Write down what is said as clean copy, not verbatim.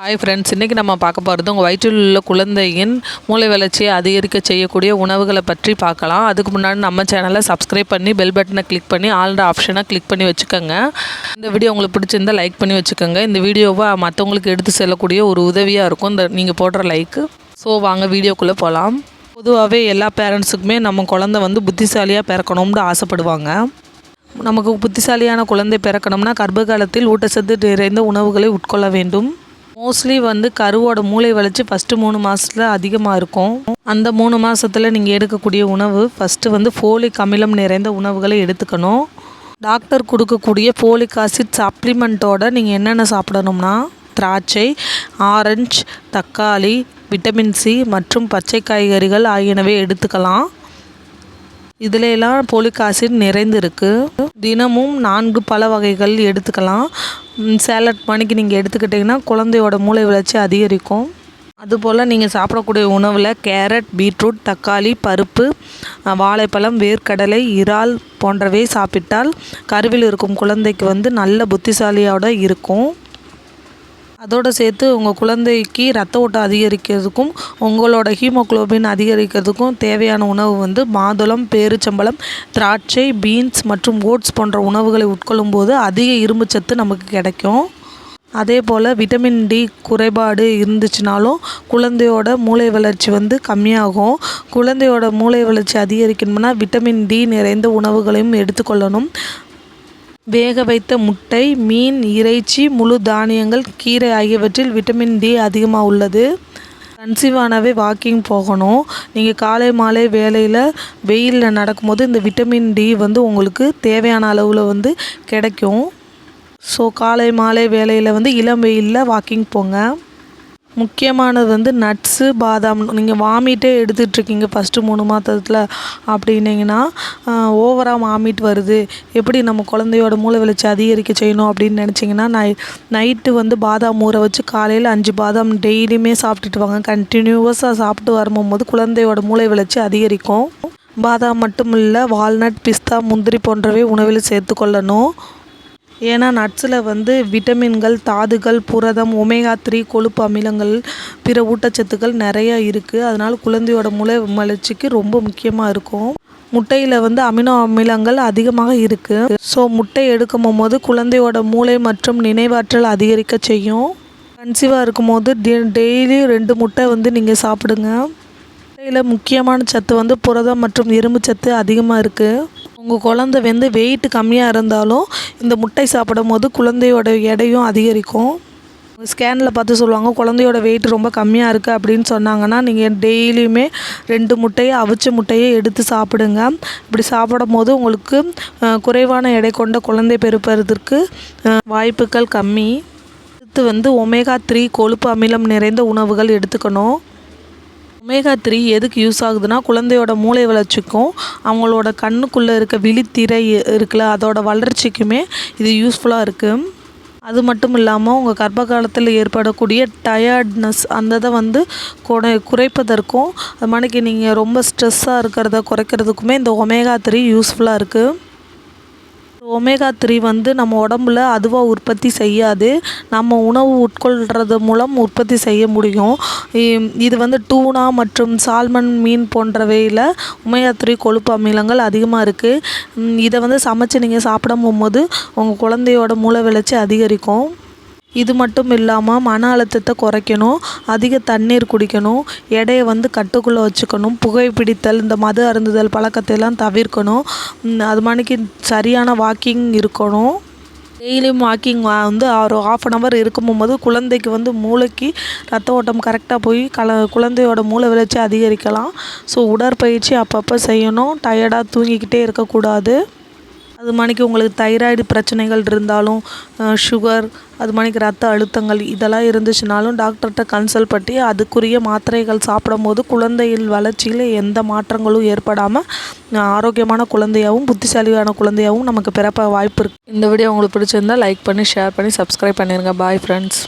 Hi friends, இன்றைக்கி நம்ம பார்க்க போகிறது உங்கள் வயிற்றில் உள்ள குழந்தையின் மூளை வளர்ச்சியை அதிகரிக்க செய்யக்கூடிய உணவுகளை பற்றி பார்க்கலாம். அதுக்கு முன்னாடி நம்ம சேனலை சப்ஸ்கிரைப் பண்ணி பெல் பட்டனை கிளிக் பண்ணி ஆல்ற ஆப்ஷனை கிளிக் பண்ணி வச்சுக்கோங்க. இந்த வீடியோ உங்களுக்கு பிடிச்சிருந்தால் லைக் பண்ணி வச்சுக்கோங்க. இந்த வீடியோவை மற்றவங்களுக்கு எடுத்து செல்லக்கூடிய ஒரு உதவியாக இருக்கும் இந்த நீங்கள் போடுற லைக்கு. ஸோ வாங்க வீடியோக்குள்ளே போகலாம். பொதுவாகவே எல்லா பேரண்ட்ஸுக்குமே நம்ம குழந்தை புத்திசாலியாக பிறக்கணும்னு ஆசைப்படுவாங்க. நமக்கு புத்திசாலியான குழந்தை பிறக்கணும்னா கர்ப்ப காலத்தில் ஊட்டச்சத்து நிறைந்த உணவுகளை உட்கொள்ள வேண்டும். மோஸ்ட்லி கருவோட மூளை வளர்ச்சி ஃபஸ்ட்டு 3 மாதத்தில் அதிகமாக இருக்கும். அந்த 3 மாதத்தில் நீங்கள் எடுக்கக்கூடிய உணவு ஃபஸ்ட்டு ஃபோலிக் அமிலம் நிறைந்த உணவுகளை எடுத்துக்கணும். டாக்டர் கொடுக்கக்கூடிய ஃபோலிக் ஆசிட் சப்ளிமெண்ட்டோட நீங்கள் என்னென்ன சாப்பிடணும்னா திராட்சை, ஆரஞ்சு, தக்காளி, விட்டமின் சி மற்றும் பச்சை காய்கறிகள் ஆகியனவை எடுத்துக்கலாம். இதில் எல்லாம் ஃபோலிக் ஆசிட் நிறைந்திருக்கு. தினமும் 4 பழ வகைகள் எடுத்துக்கலாம். சேலட் மணிக்கு நீங்கள் எடுத்துக்கிட்டிங்கன்னா குழந்தையோட மூளை வளர்ச்சி அதிகரிக்கும். அதுபோல் நீங்கள் சாப்பிடக்கூடிய உணவில் கேரட், பீட்ரூட், தக்காளி, பருப்பு, வாழைப்பழம், வேர்க்கடலை, இறால் போன்றவை சாப்பிட்டால் கருவில் இருக்கும் குழந்தைக்கு நல்ல புத்திசாலியோடு இருக்கும். அதோடு சேர்த்து உங்கள் குழந்தைக்கு ரத்த ஓட்டம் அதிகரிக்கிறதுக்கும் உங்களோட ஹீமோக்ளோபின் அதிகரிக்கிறதுக்கும் தேவையான உணவு மாதுளம், பேரிச்சம்பழம், திராட்சை, பீன்ஸ் மற்றும் ஓட்ஸ் போன்ற உணவுகளை உட்கொள்ளும்போது அதிக இரும்புச்சத்து நமக்கு கிடைக்கும். அதே போல் விட்டமின் டி குறைபாடு இருந்துச்சுனாலும் குழந்தையோட மூளை வளர்ச்சி கம்மியாகும். குழந்தையோட மூளை வளர்ச்சி அதிகரிக்கணும்னா விட்டமின் டி நிறைந்த உணவுகளையும் எடுத்துக்கொள்ளணும். வேக வைத்த முட்டை, மீன், இறைச்சி, முழு தானியங்கள், கீரை ஆகியவற்றில் விட்டமின் டி அதிகமாக உள்ளது. கன்சீவானவே வாக்கிங் போகணும். நீங்கள் காலை மாலை வேளையில் வெயிலில் நடக்கும்போது இந்த விட்டமின் டி உங்களுக்கு தேவையான அளவில் கிடைக்கும். ஸோ காலை மாலை வேளையில் இளம் வெயிலில் வாக்கிங் போங்க. முக்கியமானது நட்ஸு, பாதாம். நீங்கள் வாமிட்டே எடுத்துகிட்ருக்கீங்க ஃபஸ்ட்டு 3 மாதத்தில் அப்படின்னீங்கன்னா ஓவராக வாமிட் வருது, எப்படி நம்ம குழந்தையோட மூளை வளர்ச்சி அதிகரிக்க செய்யணும் அப்படின்னு நினச்சிங்கன்னா நைட்டு பாதாம் ஊற வச்சு காலையில் 5 பாதாம் டெய்லியுமே சாப்பிட்டுட்டு வாங்க. கண்டினியூவஸாக சாப்பிட்டு வரும்போது குழந்தையோட மூளை வளர்ச்சி அதிகரிக்கும். பாதாம் மட்டும் இல்லை, வால்நட், பிஸ்தா, முந்திரி போன்றவை உணவில் சேர்த்துக்கொள்ளணும். ஏன்னா நட்ஸில் விட்டமின்கள், தாதுகள், புரதம், ஒமேகா 3 கொழுப்பு அமிலங்கள், பிற ஊட்டச்சத்துக்கள் நிறையா இருக்குது. அதனால் குழந்தையோட மூளை வளர்ச்சிக்கு ரொம்ப முக்கியமாக இருக்கும். முட்டையில் அமினோ அமிலங்கள் அதிகமாக இருக்குது. ஸோ முட்டை எடுக்கும் போது குழந்தையோட மூளை மற்றும் நினைவாற்றல் அதிகரிக்க செய்யும். கன்சீவாக இருக்கும்போது டெய்லி 2 முட்டை நீங்கள் சாப்பிடுங்க. முட்டையில் முக்கியமான சத்து புரதம் மற்றும் இரும்பு சத்து அதிகமாக இருக்குது. உங்கள் குழந்தை வெயிட் கம்மியாக இருந்தாலும் இந்த முட்டை சாப்பிடும் போது குழந்தையோட எடையும் அதிகரிக்கும். ஸ்கேனில் பார்த்து சொல்லுவாங்க குழந்தையோட வெயிட் ரொம்ப கம்மியாக இருக்குது அப்படின்னு சொன்னாங்கன்னா நீங்கள் டெய்லியுமே 2 முட்டையை அவிச்ச முட்டையை எடுத்து சாப்பிடுங்க. இப்படி சாப்பிடும் போது உங்களுக்கு குறைவான எடை கொண்ட குழந்தை பெறுவதற்கு வாய்ப்புகள் கம்மி. அடுத்து ஒமேகா 3 கொழுப்பு அமிலம் நிறைந்த உணவுகள் எடுத்துக்கணும். ஒமேகா 3 எதுக்கு யூஸ் ஆகுதுன்னா குழந்தையோட மூளை வளர்ச்சிக்கும் அவங்களோட கண்ணுக்குள்ளே இருக்க விழித்திரை இருக்குல்ல அதோட வளர்ச்சிக்குமே இது யூஸ்ஃபுல்லாக இருக்குது. அது மட்டும் இல்லாமல் உங்கள் கர்ப்ப காலத்தில் ஏற்படக்கூடிய டயர்ட்னஸ் அந்த இதை குறைப்பதற்கும் அது மாதிரிக்கு நீங்கள் ரொம்ப ஸ்ட்ரெஸ்ஸாக இருக்கிறத குறைக்கிறதுக்குமே இந்த ஒமேகா 3 யூஸ்ஃபுல்லாக இருக்குது. ஒமேகா 3 நம்ம உடம்புல அதுவாக உற்பத்தி செய்யாது. நம்ம உணவு உட்கொள்கிறது மூலம் உற்பத்தி செய்ய முடியும். இது டூனா மற்றும் சால்மன் மீன் போன்றவையில் ஒமேகா 3 கொழுப்பு அமிலங்கள் அதிகமாக இருக்குது. இதை சமைச்சு நீங்கள் சாப்பிட போகும்போது உங்கள் குழந்தையோட மூளை வளர்ச்சி அதிகரிக்கும். இது மட்டும் இல்லாமல் மன அழுத்தத்தை குறைக்கணும், அதிக தண்ணீர் குடிக்கணும், எடையை கட்டுக்குள்ளே வச்சுக்கணும், புகைப்பிடித்தல், இந்த மது அருந்துதல் பழக்கத்தையெல்லாம் தவிர்க்கணும். அது மாதிரிக்கு சரியான வாக்கிங் இருக்கணும். டெய்லியும் வாக்கிங் ஒரு 1/2 hour இருக்கும்போது குழந்தைக்கு மூளைக்கு ரத்த ஓட்டம் கரெக்டாக போய் குழந்தையோட மூளை வளர்ச்சி அதிகரிக்கலாம். ஸோ உடற்பயிற்சி அப்பப்போ செய்யணும். டயர்டாக தூங்கிக்கிட்டே இருக்கக்கூடாது. அது மாதிரிக்கு உங்களுக்கு தைராய்டு பிரச்சனைகள் இருந்தாலும், சுகர், அது மாதிரிக்கு ரத்த அழுத்தங்கள் இதெல்லாம் இருந்துச்சுனாலும் டாக்டர்கிட்ட கன்சல்ட் பண்ணி அதுக்குரிய மாத்திரைகள் சாப்பிடும்போது குழந்தையின் வளர்ச்சியில் எந்த மாற்றங்களும் ஏற்படாமல் ஆரோக்கியமான குழந்தையாகவும் புத்திசாலியான குழந்தையாகவும் நமக்கு பிறப்ப வாய்ப்பு இருக்குது. இந்த வீடியோ உங்களுக்கு பிடிச்சிருந்தால் லைக் பண்ணி, ஷேர் பண்ணி, சப்ஸ்கிரைப் பண்ணிடுங்க. Bye friends.